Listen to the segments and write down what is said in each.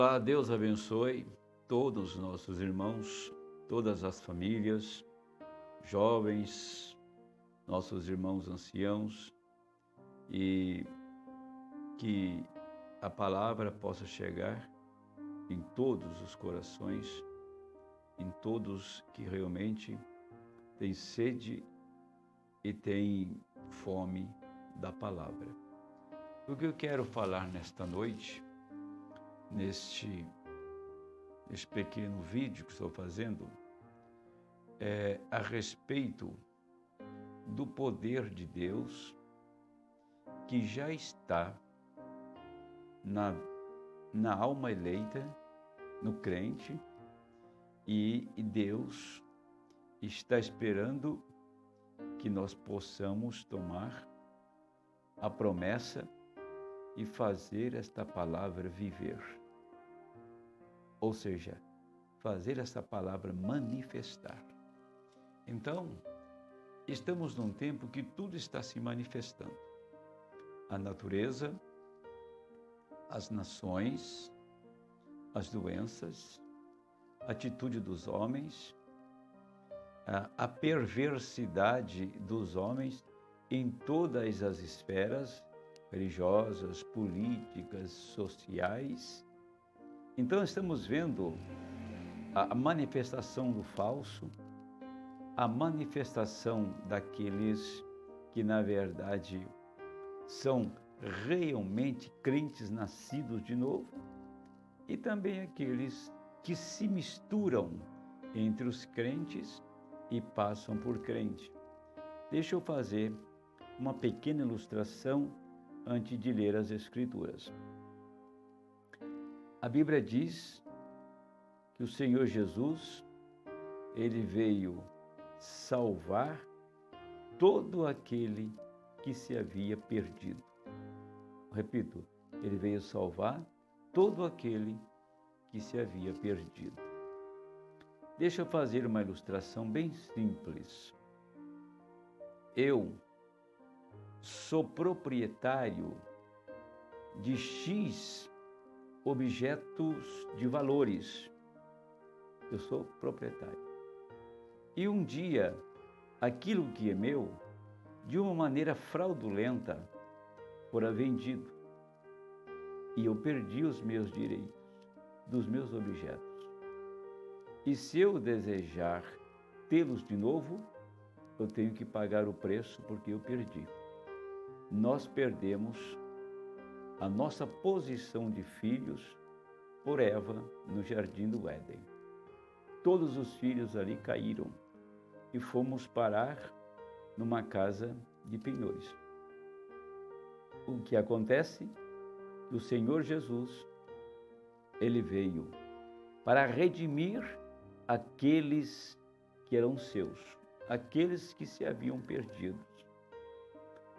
Olá, Deus abençoe todos os nossos irmãos, todas as famílias, jovens, nossos irmãos anciãos, e que a palavra possa chegar em todos os corações, em todos que realmente têm sede e têm fome da palavra. O que eu quero falar nesta noite, neste pequeno vídeo que estou fazendo, é a respeito do poder de Deus que já está na alma eleita, no crente, e Deus está esperando que nós possamos tomar a promessa e fazer esta palavra viver. Ou seja, fazer essa palavra manifestar. Então, estamos num tempo que tudo está se manifestando. A natureza, as nações, as doenças, a atitude dos homens, a perversidade dos homens em todas as esferas, religiosas, políticas, sociais. Então estamos vendo a manifestação do falso, a manifestação daqueles que, na verdade, são realmente crentes nascidos de novo, e também aqueles que se misturam entre os crentes e passam por crente. Deixa eu fazer uma pequena ilustração antes de ler as Escrituras. A Bíblia diz que o Senhor Jesus, ele veio salvar todo aquele que se havia perdido. Repito, ele veio salvar todo aquele que se havia perdido. Deixa eu fazer uma ilustração bem simples. Eu sou proprietário de X objetos de valores. Eu sou proprietário. E um dia, aquilo que é meu, de uma maneira fraudulenta, fora vendido. E eu perdi os meus direitos dos meus objetos. E se eu desejar tê-los de novo, eu tenho que pagar o preço porque eu perdi. Nós perdemos a nossa posição de filhos por Eva no jardim do Éden. Todos os filhos ali caíram e fomos parar numa casa de penhores. O que acontece? O Senhor Jesus, ele veio para redimir aqueles que eram seus, aqueles que se haviam perdido.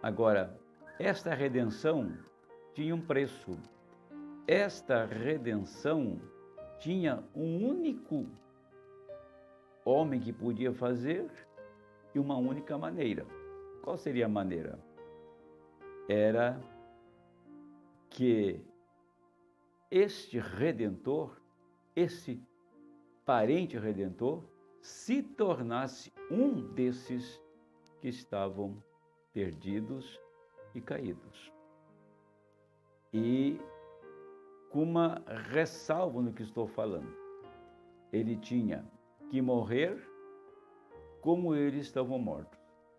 Agora, esta redenção tinha um preço. Esta redenção tinha um único homem que podia fazer e uma única maneira. Qual seria a maneira? Era que este redentor, esse parente redentor, se tornasse um desses que estavam perdidos e caídos. E com uma ressalva no que estou falando, ele tinha que morrer como eles estavam mortos,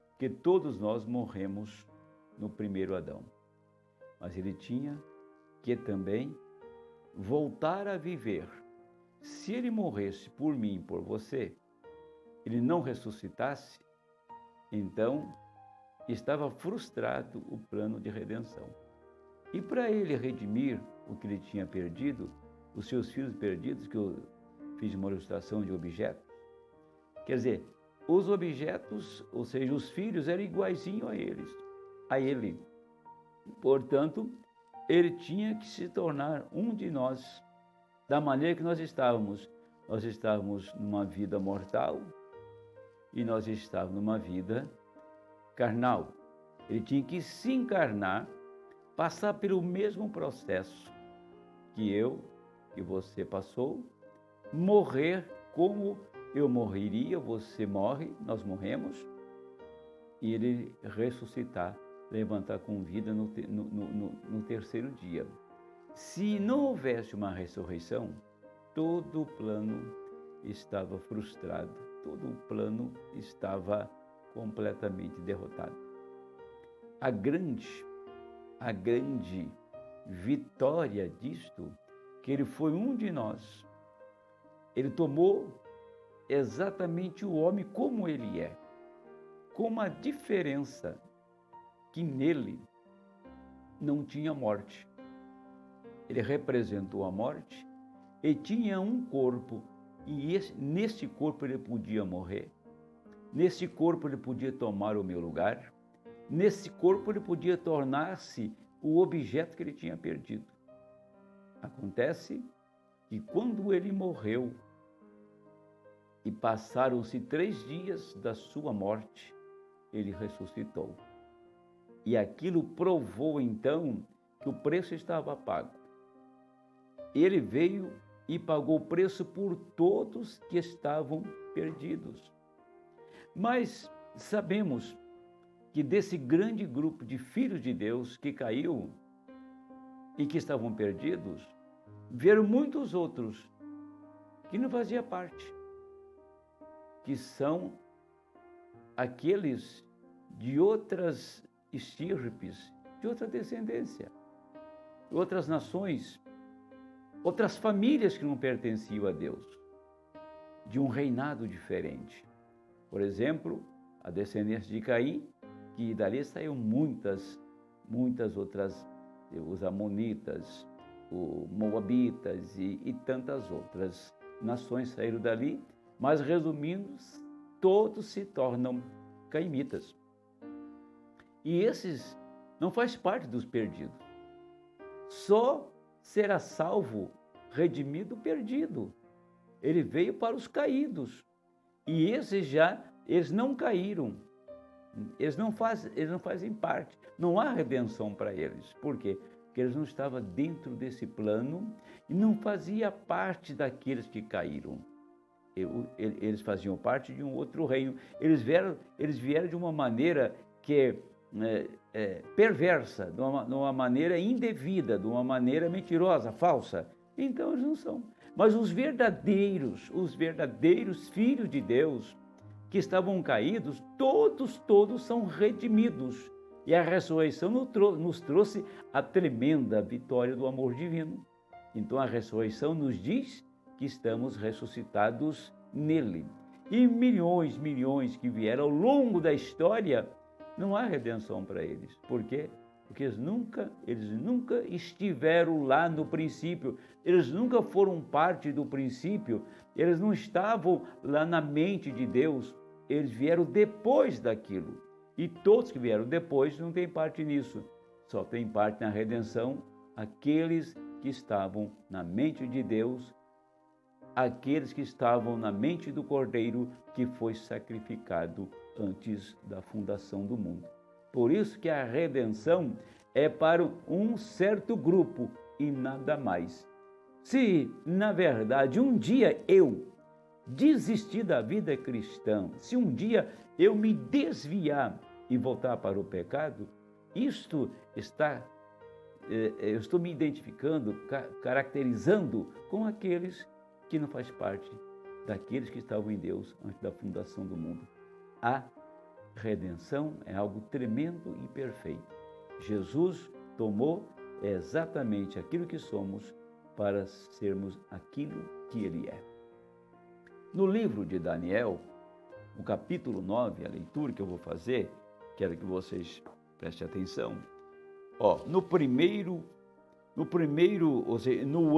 porque todos nós morremos no primeiro Adão. Mas ele tinha que também voltar a viver. Se ele morresse por mim e por você, ele não ressuscitasse, então estava frustrado o plano de redenção. E para ele redimir o que ele tinha perdido, os seus filhos perdidos, que eu fiz uma ilustração de objetos, quer dizer, os objetos, ou seja, os filhos, eram iguaizinhos a ele. Portanto, ele tinha que se tornar um de nós, da maneira que nós estávamos. Nós estávamos numa vida mortal e nós estávamos numa vida carnal. Ele tinha que se encarnar, passar pelo mesmo processo que eu que você passou, morrer como eu morreria, você morre, nós morremos, e ele ressuscitar, levantar com vida no terceiro dia. Se não houvesse uma ressurreição, todo o plano estava frustrado, todo o plano estava completamente derrotado. A grande vitória disto, que ele foi um de nós. Ele tomou exatamente o homem como ele é, com uma diferença que nele não tinha morte. Ele representou a morte e tinha um corpo, e nesse corpo ele podia morrer, nesse corpo ele podia tomar o meu lugar, nesse corpo ele podia tornar-se o objeto que ele tinha perdido. Acontece que quando ele morreu e passaram-se 3 dias da sua morte, ele ressuscitou. E aquilo provou então que o preço estava pago. Ele veio e pagou o preço por todos que estavam perdidos. Mas sabemos que desse grande grupo de filhos de Deus que caiu e que estavam perdidos, vieram muitos outros que não faziam parte, que são aqueles de outras estirpes, de outra descendência, outras nações, outras famílias que não pertenciam a Deus, de um reinado diferente. Por exemplo, a descendência de Caim, que dali saíram muitas outras, os amonitas, os moabitas e tantas outras nações saíram dali, mas resumindo, todos se tornam caimitas. E esses não faz parte dos perdidos. Só será salvo, redimido, perdido. Ele veio para os caídos. E eles não caíram. Eles não fazem parte. Não há redenção para eles. Por quê? Porque eles não estavam dentro desse plano e não faziam parte daqueles que caíram. Eles faziam parte de um outro reino. Eles vieram de uma maneira que perversa, de uma maneira indevida, de uma maneira mentirosa, falsa. Então eles não são. Mas os verdadeiros filhos de Deus que estavam caídos, todos são redimidos. E a ressurreição nos trouxe a tremenda vitória do amor divino. Então a ressurreição nos diz que estamos ressuscitados nele. E milhões que vieram ao longo da história, não há redenção para eles. Por quê? Porque eles nunca estiveram lá no princípio, eles nunca foram parte do princípio, eles não estavam lá na mente de Deus, eles vieram depois daquilo. E todos que vieram depois não têm parte nisso, só têm parte na redenção aqueles que estavam na mente de Deus, aqueles que estavam na mente do Cordeiro que foi sacrificado antes da fundação do mundo. Por isso que a redenção é para um certo grupo e nada mais. Se, na verdade, um dia eu desistir da vida cristã, se um dia eu me desviar e voltar para o pecado, eu estou me identificando, caracterizando com aqueles que não faz parte daqueles que estavam em Deus antes da fundação do mundo. A redenção é algo tremendo e perfeito. Jesus tomou exatamente aquilo que somos para sermos aquilo que Ele é. No livro de Daniel, no capítulo 9, a leitura que eu vou fazer, quero que vocês prestem atenção. No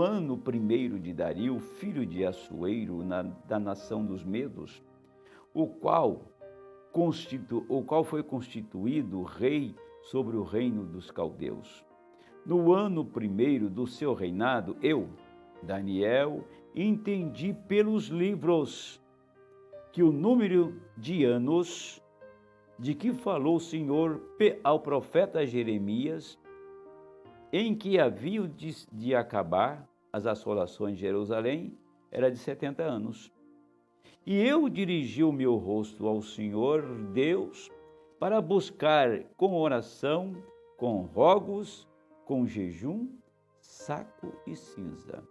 ano primeiro de Dario, filho de Assuero, da nação dos Medos, o qual foi constituído rei sobre o reino dos caldeus. No ano primeiro do seu reinado, eu, Daniel, entendi pelos livros que o número de anos de que falou o Senhor ao profeta Jeremias, em que havia de acabar as assolações de Jerusalém era de 70 anos. E eu dirigi o meu rosto ao Senhor Deus para buscar com oração, com rogos, com jejum, saco e cinza.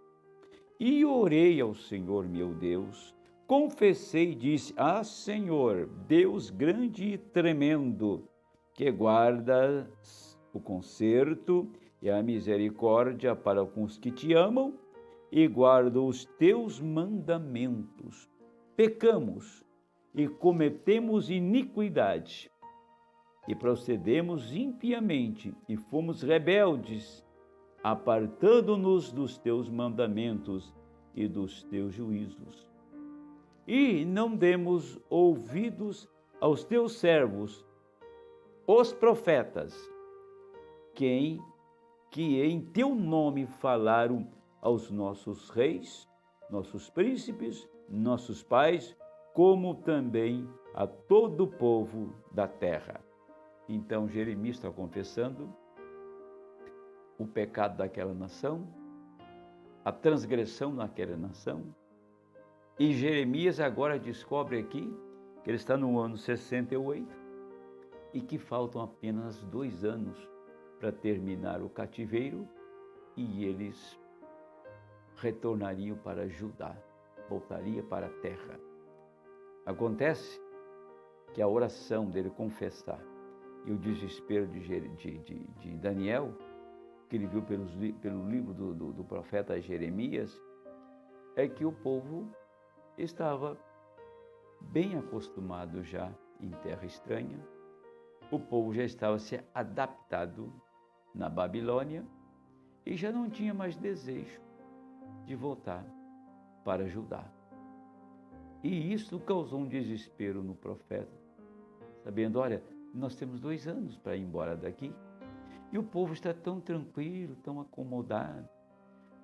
E orei ao Senhor meu Deus, confessei e disse: Ah, Senhor, Deus grande e tremendo, que guardas o conserto e a misericórdia para com os que te amam e guardam os teus mandamentos. Pecamos e cometemos iniquidade e procedemos impiamente e fomos rebeldes, apartando-nos dos teus mandamentos e dos teus juízos. E não demos ouvidos aos teus servos, os profetas, que em teu nome falaram aos nossos reis, nossos príncipes, nossos pais, como também a todo o povo da terra. Então Jeremias está confessando o pecado daquela nação, a transgressão naquela nação. E Jeremias agora descobre aqui que ele está no ano 68 e que faltam apenas 2 anos para terminar o cativeiro e eles retornariam para Judá, voltaria para a terra. Acontece que a oração dele confessar e o desespero de Daniel, que ele viu pelo livro do profeta Jeremias, é que o povo estava bem acostumado já em terra estranha, o povo já estava se adaptado na Babilônia e já não tinha mais desejo de voltar para Judá. E isso causou um desespero no profeta, sabendo, olha, nós temos 2 anos para ir embora daqui e o povo está tão tranquilo, tão acomodado,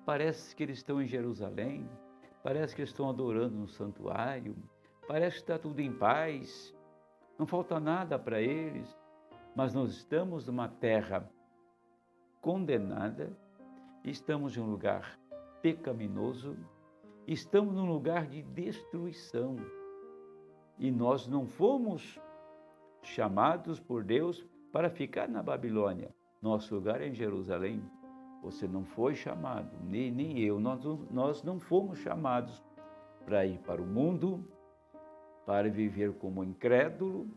parece que eles estão em Jerusalém, parece que eles estão adorando no santuário, parece que está tudo em paz, não falta nada para eles, mas nós estamos numa terra condenada, estamos em um lugar pecaminoso, estamos num lugar de destruição e nós não fomos chamados por Deus para ficar na Babilônia. Nosso lugar é em Jerusalém. Você não foi chamado, nem eu, nós não fomos chamados para ir para o mundo, para viver como incrédulo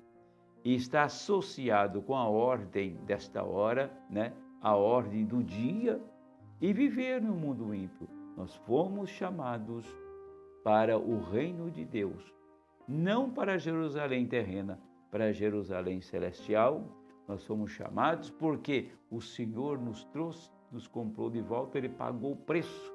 e estar associado com a ordem desta hora, né? A ordem do dia e viver no mundo ímpio. Nós fomos chamados para o reino de Deus, não para Jerusalém terrena, para Jerusalém celestial. Nós fomos chamados porque o Senhor nos trouxe, nos comprou de volta, Ele pagou o preço,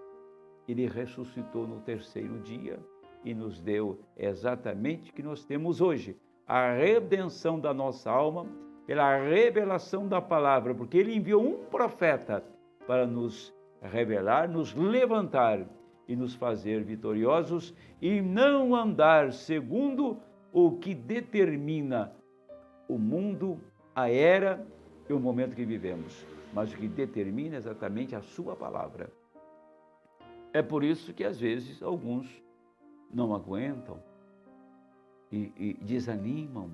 Ele ressuscitou no 3º dia e nos deu exatamente o que nós temos hoje, a redenção da nossa alma pela revelação da palavra, porque Ele enviou um profeta para nos revelar, nos levantar e nos fazer vitoriosos e não andar segundo o que determina o mundo, a era e o momento que vivemos, mas o que determina exatamente a sua palavra. É por isso que às vezes alguns não aguentam e desanimam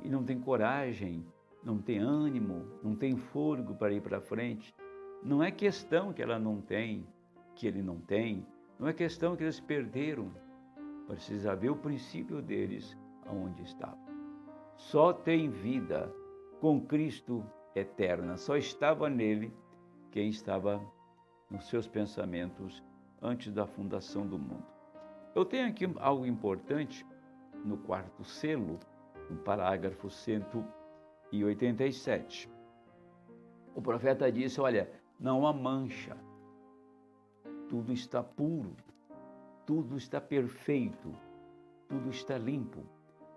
e não têm coragem, não têm ânimo, não têm fôlego para ir para frente. Não é questão que ela não tem, que ele não tem, não é questão que eles perderam, precisa ver o princípio deles aonde estava. Só tem vida com Cristo eterna, só estava nele quem estava nos seus pensamentos antes da fundação do mundo. Eu tenho aqui algo importante no 4º selo, no parágrafo 187. O profeta disse, olha, não há mancha, tudo está puro, tudo está perfeito, tudo está limpo,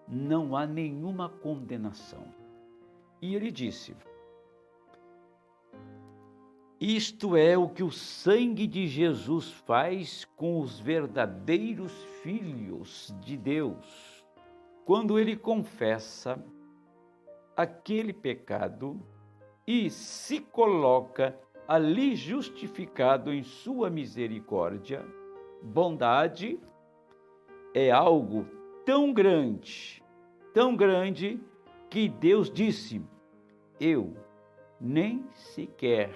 não há nenhuma condenação. E ele disse, isto é o que o sangue de Jesus faz com os verdadeiros filhos de Deus, quando ele confessa aquele pecado e se coloca ali justificado em sua misericórdia, bondade, é algo tão grande, que Deus disse: eu nem sequer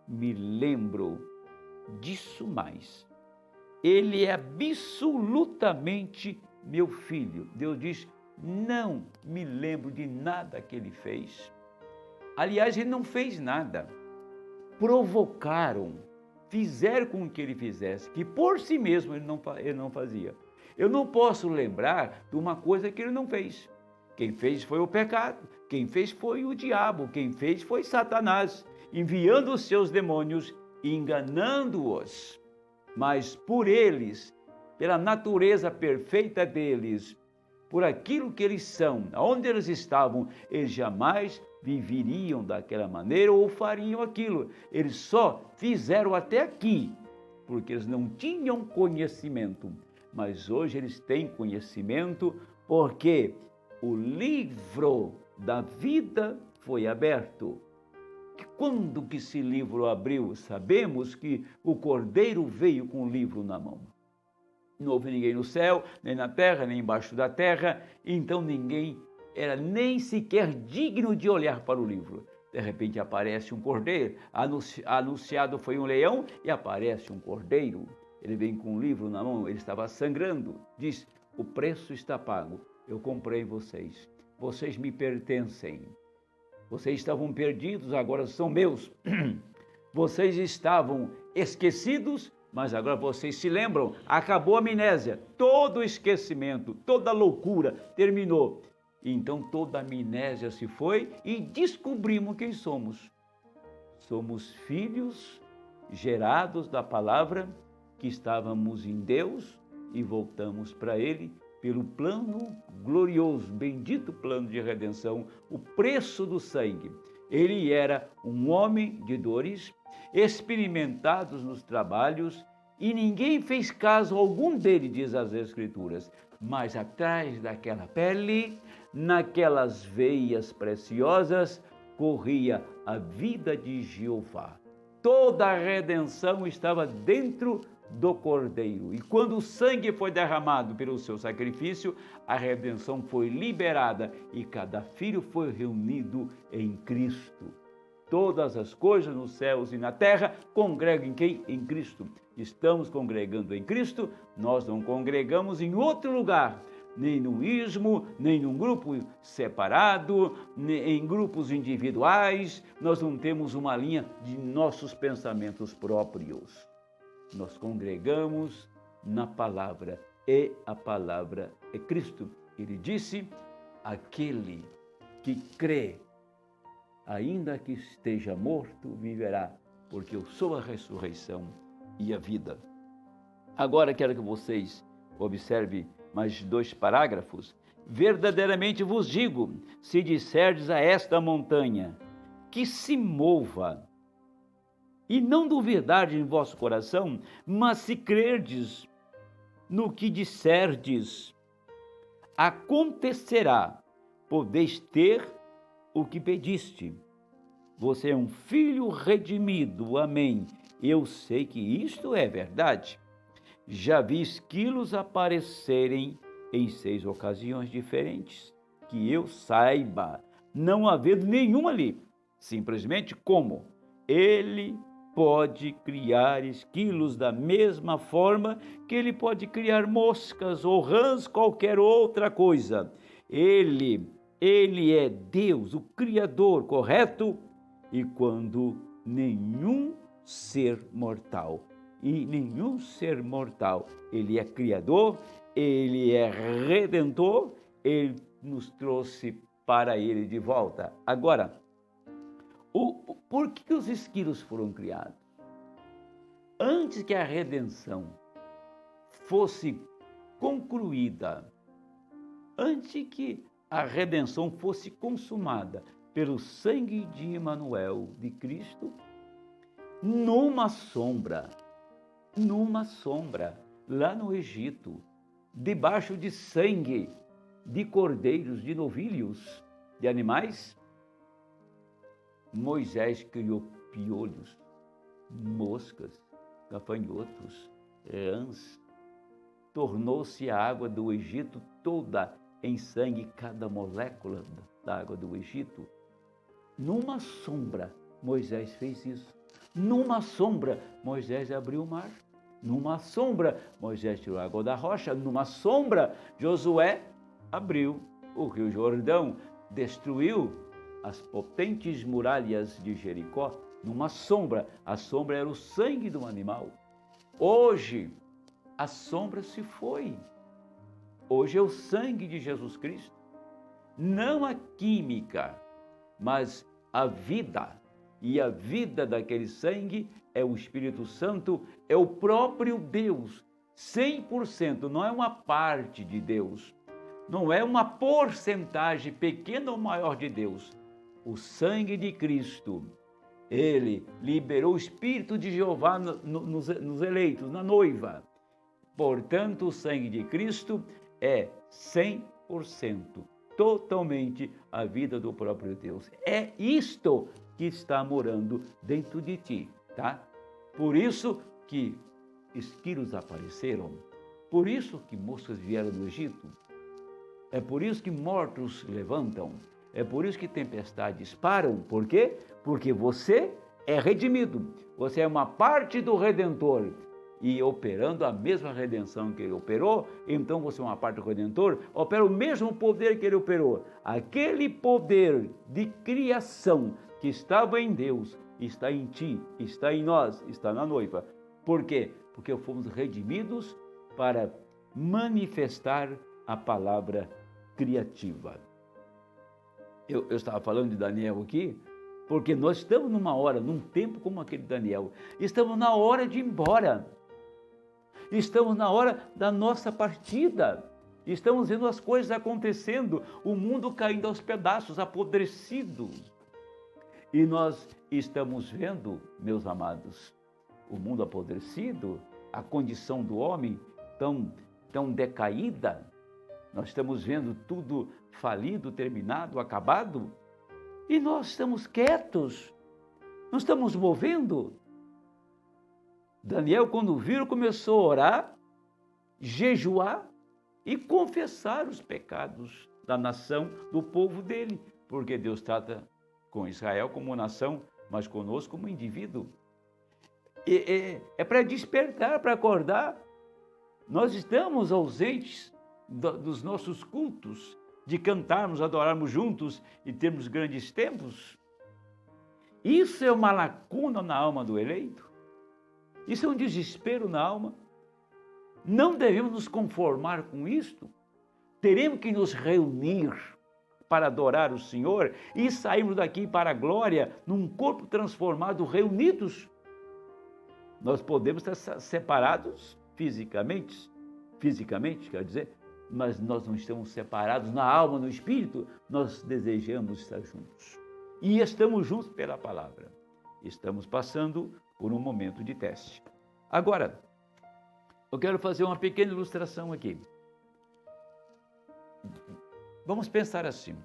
me lembro disso mais. Ele é absolutamente meu filho. Deus diz: não me lembro de nada que ele fez. Aliás, ele não fez nada. Provocaram, fizeram com que ele fizesse, que por si mesmo ele não fazia. Eu não posso lembrar de uma coisa que ele não fez. Quem fez foi o pecado, quem fez foi o diabo, quem fez foi Satanás, enviando os seus demônios e enganando-os. Mas por eles, pela natureza perfeita deles, por aquilo que eles são, onde eles estavam, eles jamais viveriam daquela maneira ou fariam aquilo. Eles só fizeram até aqui, porque eles não tinham conhecimento. Mas hoje eles têm conhecimento, porque o livro da vida foi aberto. Quando que esse livro abriu? Sabemos que o Cordeiro veio com o livro na mão. Não houve ninguém no céu, nem na terra, nem embaixo da terra, então ninguém era nem sequer digno de olhar para o livro. De repente aparece um cordeiro, anunciado foi um leão e aparece um cordeiro. Ele vem com um livro na mão, ele estava sangrando, diz: o preço está pago, eu comprei vocês, vocês me pertencem. Vocês estavam perdidos, agora são meus. Vocês estavam esquecidos, mas agora vocês se lembram. Acabou a amnésia, todo o esquecimento, toda a loucura terminou. Então toda a amnésia se foi e descobrimos quem somos. Somos filhos gerados da palavra, que estávamos em Deus e voltamos para Ele pelo plano glorioso, bendito plano de redenção, o preço do sangue. Ele era um homem de dores, experimentados nos trabalhos, e ninguém fez caso algum dele, diz as Escrituras. Mas atrás daquela pele, naquelas veias preciosas, corria a vida de Jeová. Toda a redenção estava dentro do Cordeiro. E quando o sangue foi derramado pelo seu sacrifício, a redenção foi liberada e cada filho foi reunido em Cristo. Todas as coisas nos céus e na terra congregam em quem? Em Cristo. Estamos congregando em Cristo, nós não congregamos em outro lugar, nem no ismo, nem num grupo separado, nem em grupos individuais. Nós não temos uma linha de nossos pensamentos próprios. Nós congregamos na palavra, e a palavra é Cristo. Ele disse: aquele que crê, ainda que esteja morto, viverá, porque eu sou a ressurreição e a vida. Agora quero que vocês observem mais 2 parágrafos. Verdadeiramente vos digo, se disserdes a esta montanha, que se mova, e não duvidardes em vosso coração, mas se crerdes no que disserdes, acontecerá, podeis ter o que pediste. Você é um filho redimido, amém. Eu sei que isto é verdade. Já vi esquilos aparecerem em 6 ocasiões diferentes, que eu saiba, não havendo nenhum ali. Simplesmente como? Ele pode criar esquilos da mesma forma que ele pode criar moscas ou rãs, qualquer outra coisa. Ele é Deus, o Criador, correto? E quando nenhum ser mortal, ele é Criador, ele é Redentor, ele nos trouxe para ele de volta. Agora, por que os esquilos foram criados? Antes que a redenção fosse concluída, antes que a redenção fosse consumada pelo sangue de Emanuel, de Cristo, numa sombra, lá no Egito, debaixo de sangue de cordeiros, de novilhos, de animais, Moisés criou piolhos, moscas, gafanhotos, rãs. Tornou-se a água do Egito toda em sangue, cada molécula da água do Egito. Numa sombra, Moisés fez isso. Numa sombra, Moisés abriu o mar. Numa sombra, Moisés tirou a água da rocha. Numa sombra, Josué abriu o rio Jordão, destruiu as potentes muralhas de Jericó. Numa sombra, a sombra era o sangue do animal. Hoje, a sombra se foi. Hoje é o sangue de Jesus Cristo. Não a química, mas a vida. E a vida daquele sangue é o Espírito Santo, é o próprio Deus, 100%, não é uma parte de Deus, não é uma porcentagem pequena ou maior de Deus. O sangue de Cristo, ele liberou o Espírito de Jeová nos eleitos, na noiva. Portanto, o sangue de Cristo é 100%, totalmente a vida do próprio Deus. É isto que está morando dentro de ti, tá? Por isso que esquilos apareceram, por isso que moscas vieram do Egito, é por isso que mortos levantam, é por isso que tempestades param. Por quê? Porque você é redimido, você é uma parte do Redentor. E operando a mesma redenção que ele operou, então você é uma parte do Redentor, opera o mesmo poder que ele operou. Aquele poder de criação que estava em Deus, está em ti, está em nós, está na noiva. Por quê? Porque fomos redimidos para manifestar a palavra criativa. Eu estava falando de Daniel aqui, porque nós estamos numa hora, num tempo como aquele de Daniel, estamos na hora de ir embora. Estamos na hora da nossa partida. Estamos vendo as coisas acontecendo, o mundo caindo aos pedaços, apodrecido. E nós estamos vendo, meus amados, o mundo apodrecido, a condição do homem tão decaída. Nós estamos vendo tudo falido, terminado, acabado. E nós estamos quietos, não estamos movendo. Daniel, quando viu, começou a orar, jejuar e confessar os pecados da nação, do povo dele, porque Deus trata com Israel como nação, mas conosco como indivíduo. É para despertar, para acordar. Nós estamos ausentes dos nossos cultos, de cantarmos, adorarmos juntos e termos grandes tempos. Isso é uma lacuna na alma do eleito. Isso é um desespero na alma. Não devemos nos conformar com isto. Teremos que nos reunir para adorar o Senhor e sairmos daqui para a glória, num corpo transformado, reunidos. Nós podemos estar separados fisicamente, quer dizer, mas nós não estamos separados na alma, no espírito. Nós desejamos estar juntos. E estamos juntos pela palavra. Estamos passando por um momento de teste. Agora, eu quero fazer uma pequena ilustração aqui. Vamos pensar assim.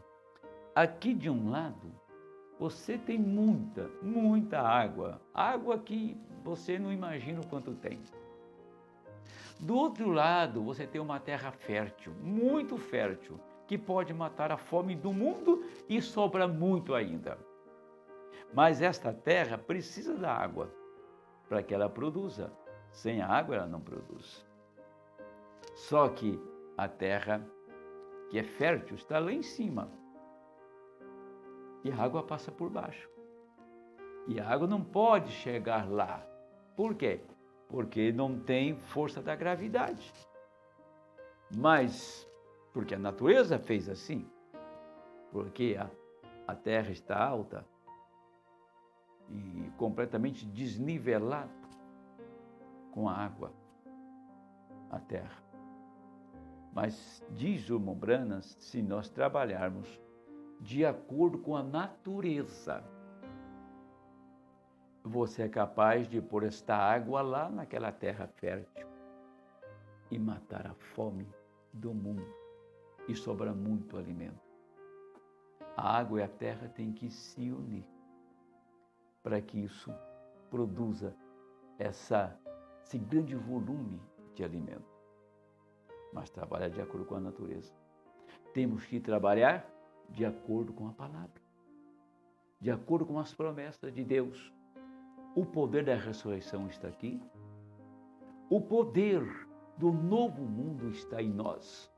Aqui de um lado, você tem muita água. Água que você não imagina o quanto tem. Do outro lado, você tem uma terra fértil, muito fértil, que pode matar a fome do mundo e sobra muito ainda. Mas esta terra precisa da água para que ela produza. Sem a água ela não produz. Só que a terra que é fértil está lá em cima. E a água passa por baixo. E a água não pode chegar lá. Por quê? Porque não tem força da gravidade. Mas porque a natureza fez assim. Porque a terra está alta e completamente desnivelada com a água, a terra. Mas diz o Mombranas, se nós trabalharmos de acordo com a natureza, você é capaz de pôr esta água lá naquela terra fértil e matar a fome do mundo e sobra muito alimento. A água e a terra têm que se unir. para que isso produza esse grande volume de alimento. Mas trabalhar de acordo com a natureza. Temos que trabalhar de acordo com a palavra, de acordo com as promessas de Deus. O poder da ressurreição está aqui. O poder do novo mundo está em nós.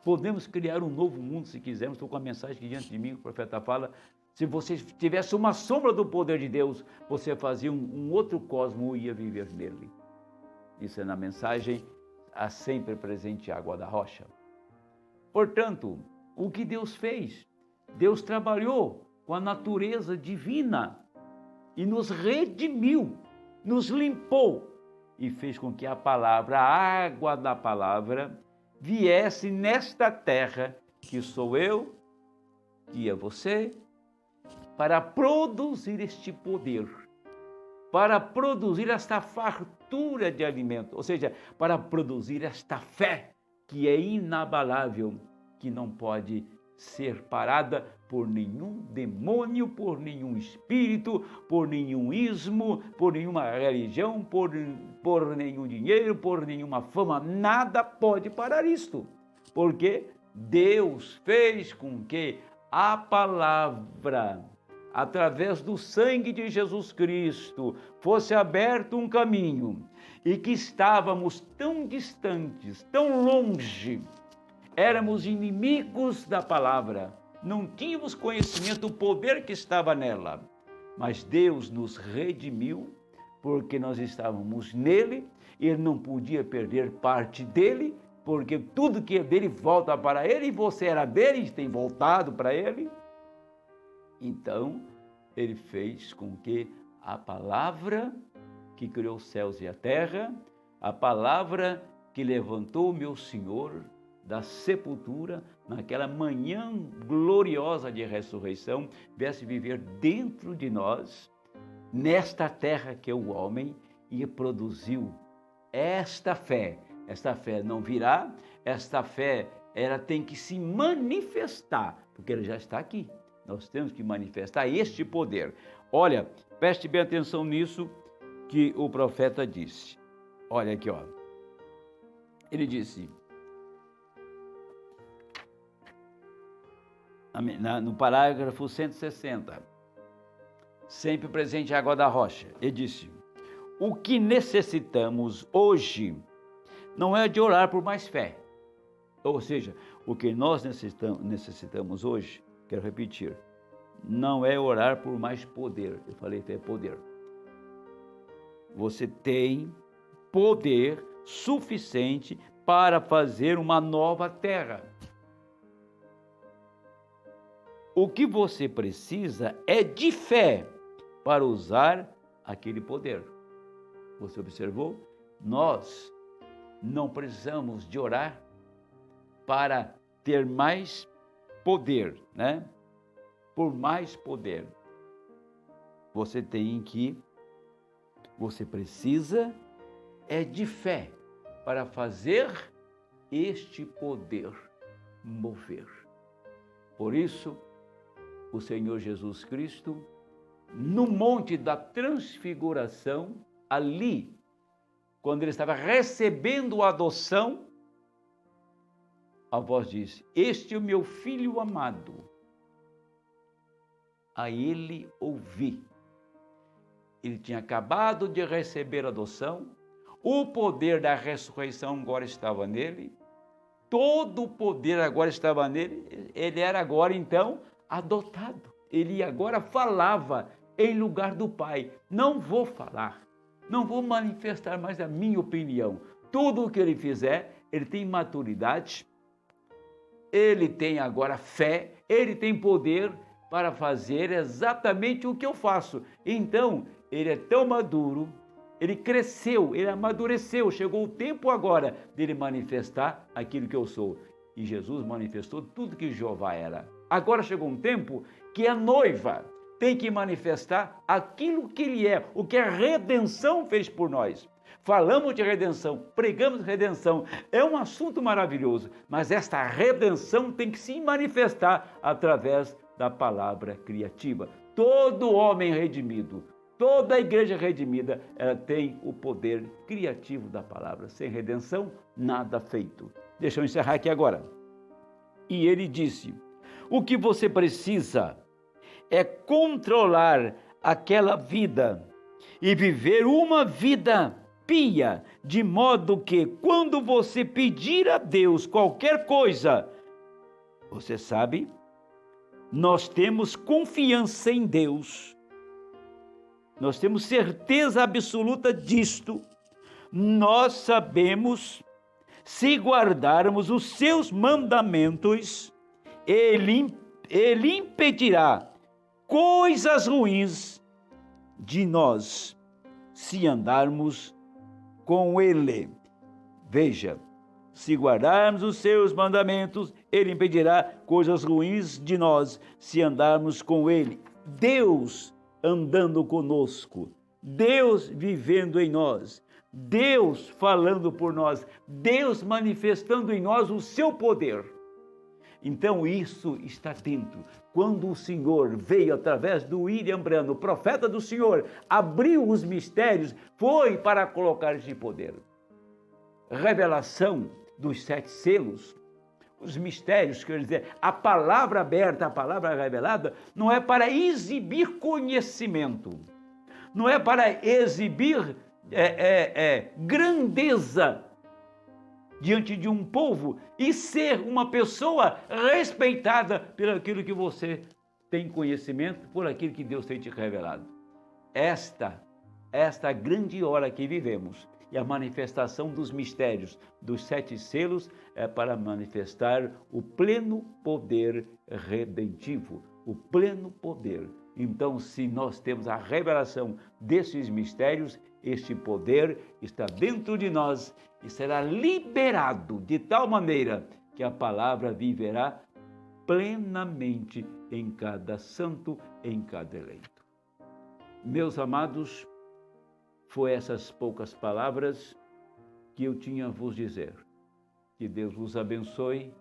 Podemos criar um novo mundo se quisermos. Estou com a mensagem aqui diante de mim, o profeta fala, se você tivesse uma sombra do poder de Deus, você fazia um outro cosmo e ia viver nele. Isso é na mensagem A Sempre Presente Água da Rocha. Portanto, o que Deus fez? Deus trabalhou com a natureza divina e nos redimiu, nos limpou e fez com que a palavra, a água da palavra, viesse nesta terra, que sou eu, que é você, para produzir este poder, para produzir esta fartura de alimento, ou seja, para produzir esta fé que é inabalável, que não pode ser parada por nenhum demônio, por nenhum espírito, por nenhum ismo, por nenhuma religião, por nenhum dinheiro, por nenhuma fama. Nada pode parar isto, porque Deus fez com que a palavra, através do sangue de Jesus Cristo, fosse aberto um caminho e que estávamos tão distantes, tão longe, éramos inimigos da palavra, não tínhamos conhecimento do poder que estava nela, mas Deus nos redimiu porque nós estávamos nele, ele não podia perder parte dele, porque tudo que é dele volta para ele, e você era dele e tem voltado para ele. Então, ele fez com que a palavra que criou os céus e a terra, a palavra que levantou o meu Senhor da sepultura, naquela manhã gloriosa de ressurreição, viesse viver dentro de nós, nesta terra que é o homem, e produziu esta fé. Esta fé não virá, esta fé ela tem que se manifestar, porque ela já está aqui. Nós temos que manifestar este poder. Olha, preste bem atenção nisso que o profeta disse. Olha aqui, ó. Ele disse, no parágrafo 160, sempre presente água da rocha, ele disse, o que necessitamos hoje não é de orar por mais fé. Ou seja, o que nós necessitamos hoje, quero repetir, não é orar por mais poder. Eu falei fé é poder. Você tem poder suficiente para fazer uma nova terra. O que você precisa é de fé para usar aquele poder. Você observou? Nós não precisamos de orar para ter mais poder, né? Por mais poder. Você precisa é de fé para fazer este poder mover. Por isso, o Senhor Jesus Cristo, no Monte da Transfiguração, ali, quando ele estava recebendo a adoção, a voz disse, este é o meu filho amado, a ele ouvi. Ele tinha acabado de receber a adoção, o poder da ressurreição agora estava nele, todo o poder agora estava nele, ele era agora então adotado. Ele agora falava em lugar do Pai. Não vou falar, não vou manifestar mais a minha opinião. Tudo o que ele fizer, ele tem maturidade, ele tem agora fé, ele tem poder para fazer exatamente o que eu faço. Então, ele é tão maduro, ele cresceu, ele amadureceu, chegou o tempo agora dele manifestar aquilo que eu sou. E Jesus manifestou tudo que Jeová era. Agora chegou um tempo que a noiva tem que manifestar aquilo que ele é, o que a redenção fez por nós. Falamos de redenção, pregamos redenção, é um assunto maravilhoso, mas esta redenção tem que se manifestar através da palavra criativa. Todo homem redimido, toda a igreja redimida, ela tem o poder criativo da palavra. Sem redenção, nada feito. Deixa eu encerrar aqui agora. E ele disse: o que você precisa é controlar aquela vida e viver uma vida pia, de modo que quando você pedir a Deus qualquer coisa, você sabe, nós temos confiança em Deus, nós temos certeza absoluta disto, nós sabemos, se guardarmos os seus mandamentos, Ele impedirá coisas ruins de nós, se andarmos com Ele. Veja, se guardarmos os seus mandamentos, Ele impedirá coisas ruins de nós, se andarmos com Ele. Deus andando conosco, Deus vivendo em nós, Deus falando por nós, Deus manifestando em nós o seu poder. Então isso está dentro. Quando o Senhor veio através do William Branham, o profeta do Senhor, abriu os mistérios, foi para colocar esse poder. Revelação dos 7 selos, os mistérios, quer dizer, a palavra aberta, a palavra revelada, não é para exibir conhecimento, não é para exibir grandeza diante de um povo e ser uma pessoa respeitada por aquilo que você tem conhecimento, por aquilo que Deus tem te revelado. Esta grande hora que vivemos e a manifestação dos mistérios dos 7 selos é para manifestar o pleno poder redentivo, o pleno poder. Então, se nós temos a revelação desses mistérios, este poder está dentro de nós e será liberado de tal maneira que a palavra viverá plenamente em cada santo, em cada eleito. Meus amados, foi essas poucas palavras que eu tinha a vos dizer. Que Deus vos abençoe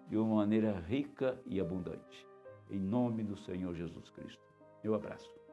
de uma maneira rica e abundante. Em nome do Senhor Jesus Cristo. Meu abraço.